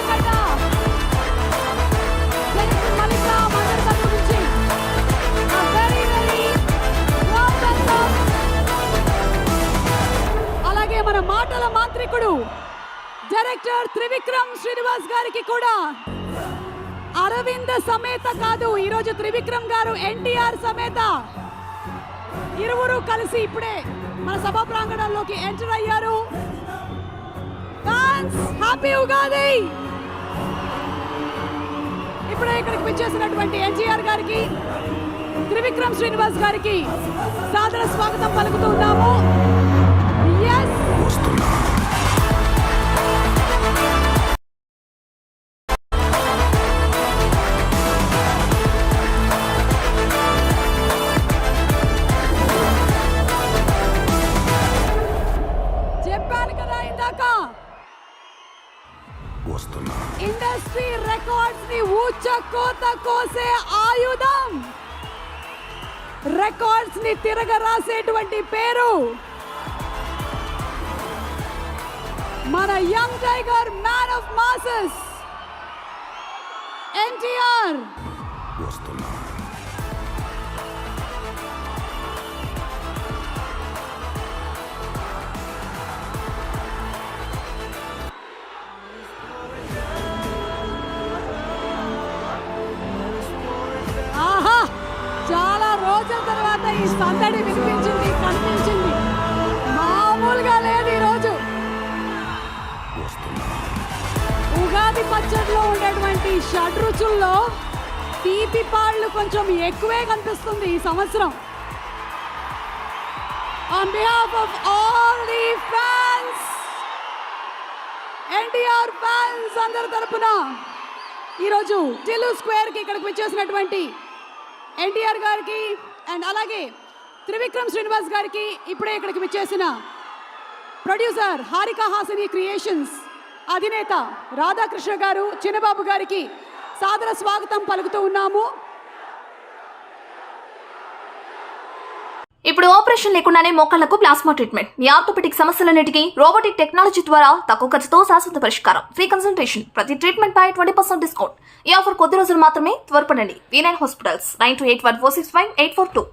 కన్నా జనరల్ మల్లిక మదర్ తరపు నుంచి వెరీ వెల్కమ్. అలాగే మన మాటల మాంత్రికుడు డైరెక్టర్ త్రివిక్రమ్ శ్రీనివాస్ గారికి కూడా అరవింద సమేత కాదు, ఈరోజు త్రివిక్రమ్ గారు ఎన్టీఆర్ సమేత ఇరువురు కలిసి ఇప్పుడే మన సభా ప్రాంగణంలోకి ఎంటర్ అయ్యారు. Fans happy Ugadi. ఇప్పుడే ఇక్కడికి విచ్చేసినటువంటి ఎన్టీఆర్ గారికి త్రివిక్రమ్ శ్రీనివాస్ గారికి సాదర స్వాగతం పలుకుతూ ఉన్నాము. చెప్పాను కదా ఇందాక, ఇండస్ట్రీ రికార్డ్స్ ని ఊచ కోత కోసే ఆయుధం, రికార్డ్స్ ని తిరగ రాసేటువంటి పేరు మన young tiger, man of masses NTR. ఆహా, చాలా రోజుల తర్వాత ఈ సందడి వినిపించింది, కనిపించింది. మామూలుగా లేదు ఈరోజు. ఉగాది పచ్చడిలో ఉండేటువంటి షడ్రుచుల్లో తీపి పాళ్ళు కొంచెం ఎక్కువే కనిపిస్తుంది ఈ సంవత్సరం. On behalf of all the fans, NTR fans అందరి తరపున ఈరోజు టిల్లు స్క్వేర్ కి ఇక్కడికి వచ్చేసినటువంటి ఎన్టీఆర్ గారికి అండ్ అలాగే త్రివిక్రమ్ శ్రీనివాస్ గారికి, ఇప్పుడే ఇక్కడికి విచ్చేసిన ప్రొడ్యూసర్ హారిక హాసిని క్రియేషన్స్ అధినేత రాధాకృష్ణ గారు, చిన్నబాబు గారికి సాదర స్వాగతం పలుకుతూ ఉన్నాము. ఇప్పుడు ఆపరేషన్ లేకుండానే మోకాళ్లకు ప్లాస్మా ట్రీట్మెంట్. మీ ఆర్థోపెటిక్ సమస్యలన్నిటికీ రోబోటిక్ టెక్నాలజీ ద్వారా తక్కువ ఖర్చుతో శాశ్వత పరిష్కారం. ఫ్రీ కన్సల్టేషన్, ప్రతి ట్రీట్మెంట్ పై 20% డిస్కౌంట్. ఈ ఆఫర్ కొద్ది రోజులు మాత్రమే. త్వరపడండి. V9 hospitals 9281465842.